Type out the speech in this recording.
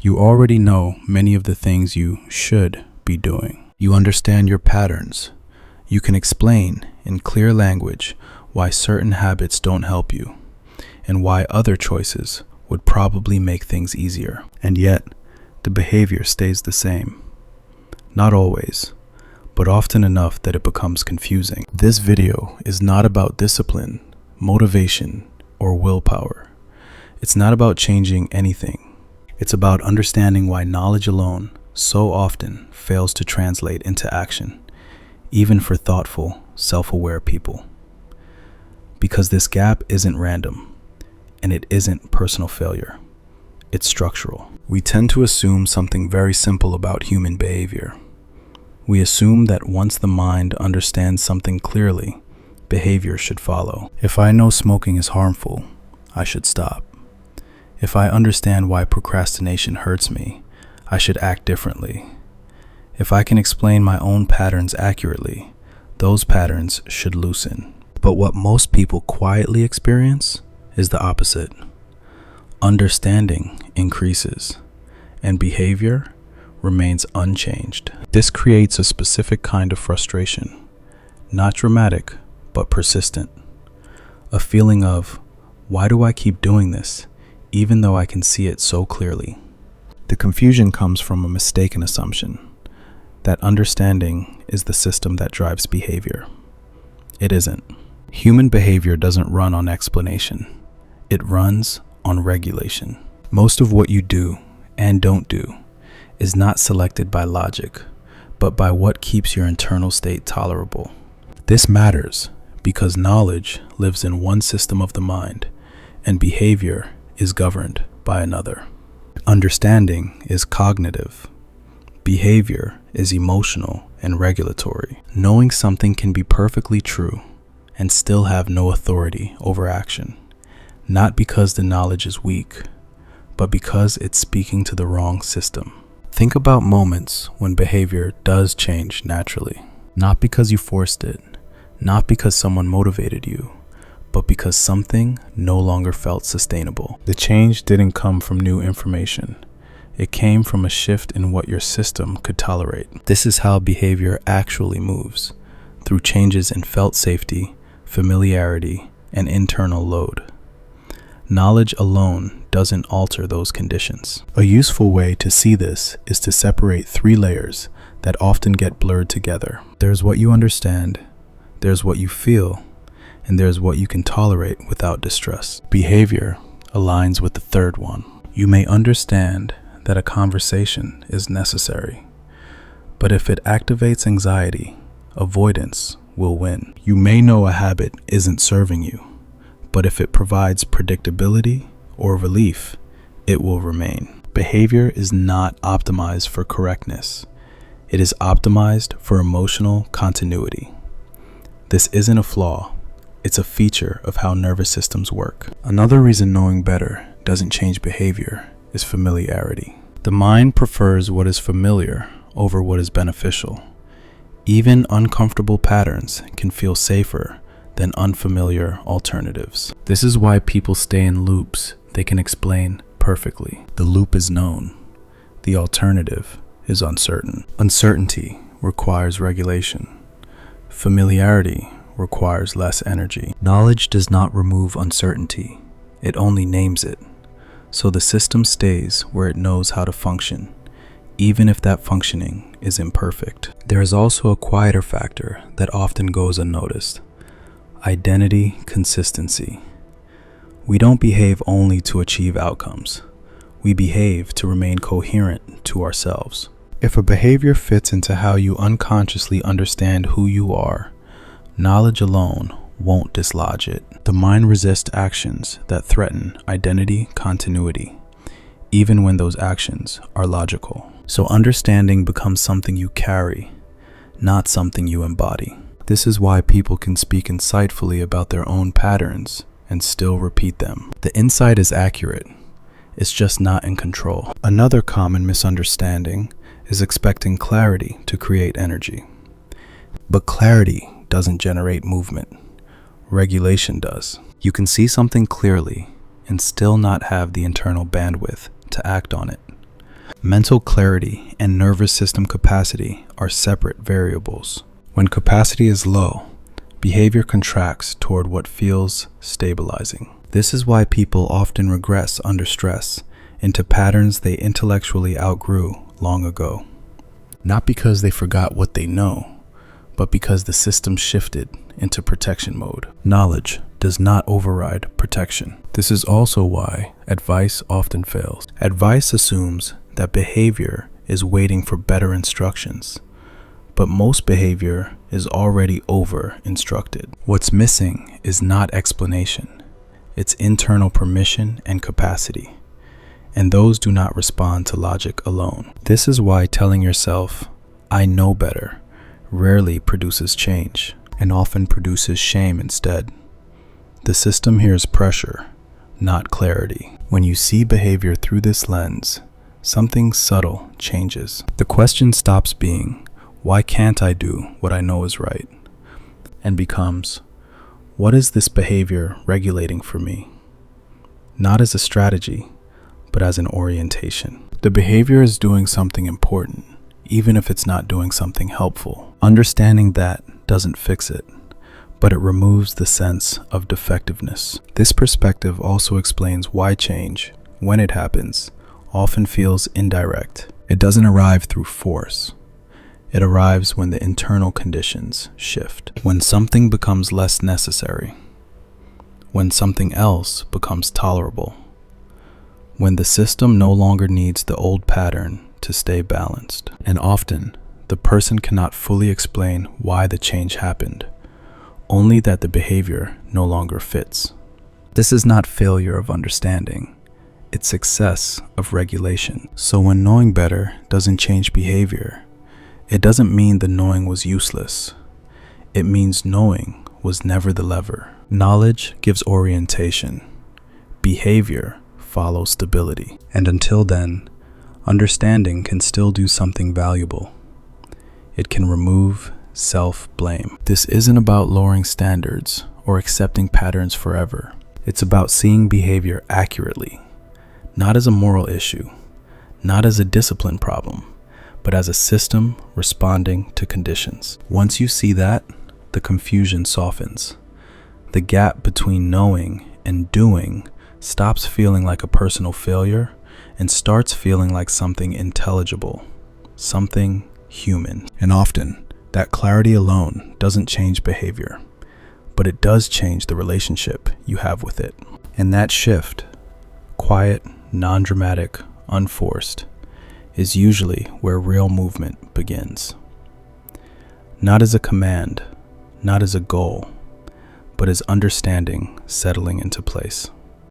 You already know many of the things you should be doing. You understand your patterns. You can explain in clear language why certain habits don't help you and why other choices would probably make things easier. And yet, the behavior stays the same. Not always, but often enough that it becomes confusing. This video is not about discipline, motivation, or willpower. It's not about changing anything. It's about understanding why knowledge alone so often fails to translate into action, even for thoughtful, self-aware people. Because this gap isn't random, and it isn't personal failure. It's structural. We tend to assume something very simple about human behavior. We assume that once the mind understands something clearly, behavior should follow. If I know smoking is harmful, I should stop. If I understand why procrastination hurts me, I should act differently. If I can explain my own patterns accurately, those patterns should loosen. But what most people quietly experience is the opposite. Understanding increases, and behavior remains unchanged. This creates a specific kind of frustration, not dramatic, but persistent. A feeling of, why do I keep doing this, even though I can see it so clearly? The confusion comes from a mistaken assumption that understanding is the system that drives behavior. It isn't. Human behavior doesn't run on explanation. It runs on regulation. Most of what you do and don't do is not selected by logic, but by what keeps your internal state tolerable. This matters because knowledge lives in one system of the mind, and behavior is governed by another. Understanding is cognitive. Behavior is emotional and regulatory. Knowing something can be perfectly true and still have no authority over action, not because the knowledge is weak, but because it's speaking to the wrong system. Think about moments when behavior does change naturally, not because you forced it, not because someone motivated you, but because something no longer felt sustainable. The change didn't come from new information. It came from a shift in what your system could tolerate. This is how behavior actually moves, through changes in felt safety, familiarity, and internal load. Knowledge alone doesn't alter those conditions. A useful way to see this is to separate three layers that often get blurred together. There's what you understand, there's what you feel, and there's what you can tolerate without distress. Behavior aligns with the third one. You may understand that a conversation is necessary, but if it activates anxiety, avoidance will win. You may know a habit isn't serving you, but if it provides predictability or relief, it will remain. Behavior is not optimized for correctness. It is optimized for emotional continuity. This isn't a flaw. It's a feature of how nervous systems work. Another reason knowing better doesn't change behavior is familiarity. The mind prefers what is familiar over what is beneficial. Even uncomfortable patterns can feel safer than unfamiliar alternatives. This is why people stay in loops they can explain perfectly. The loop is known. The alternative is uncertain. Uncertainty requires regulation. Familiarity requires less energy. Knowledge does not remove uncertainty. It only names it. So the system stays where it knows how to function, even if that functioning is imperfect. There is also a quieter factor that often goes unnoticed. Identity consistency. We don't behave only to achieve outcomes. We behave to remain coherent to ourselves. If a behavior fits into how you unconsciously understand who you are, knowledge alone won't dislodge it. The mind resists actions that threaten identity continuity, even when those actions are logical. So understanding becomes something you carry, not something you embody. This is why people can speak insightfully about their own patterns and still repeat them. The insight is accurate. It's just not in control. Another common misunderstanding is expecting clarity to create energy. But clarity doesn't generate movement. Regulation does. You can see something clearly and still not have the internal bandwidth to act on it. Mental clarity and nervous system capacity are separate variables. When capacity is low, behavior contracts toward what feels stabilizing. This is why people often regress under stress into patterns they intellectually outgrew long ago. Not because they forgot what they know, but because the system shifted into protection mode. Knowledge does not override protection. This is also why advice often fails. Advice assumes that behavior is waiting for better instructions, but most behavior is already over-instructed. What's missing is not explanation, it's internal permission and capacity, and those do not respond to logic alone. This is why telling yourself, "I know better," rarely produces change, and often produces shame instead. The system hears pressure, not clarity. When you see behavior through this lens, something subtle changes. The question stops being, "Why can't I do what I know is right?" and becomes, "What is this behavior regulating for me?" Not as a strategy, but as an orientation. The behavior is doing something important, even if it's not doing something helpful. Understanding that doesn't fix it, but it removes the sense of defectiveness. This perspective also explains why change, when it happens, often feels indirect. It doesn't arrive through force. It arrives when the internal conditions shift. When something becomes less necessary. When something else becomes tolerable. When the system no longer needs the old pattern to stay balanced. And often, the person cannot fully explain why the change happened, only that the behavior no longer fits. This is not failure of understanding. It's success of regulation. So when knowing better doesn't change behavior, it doesn't mean the knowing was useless. It means knowing was never the lever. Knowledge gives orientation. Behavior follows stability. And until then, understanding can still do something valuable. It can remove self-blame. This isn't about lowering standards or accepting patterns forever. It's about seeing behavior accurately. Not as a moral issue, not as a discipline problem, but as a system responding to conditions. Once you see that, the confusion softens. The gap between knowing and doing stops feeling like a personal failure and starts feeling like something intelligible, something human. And often, that clarity alone doesn't change behavior, but it does change the relationship you have with it. And that shift, quiet, non-dramatic, unforced, is usually where real movement begins. Not as a command, not as a goal, but as understanding settling into place.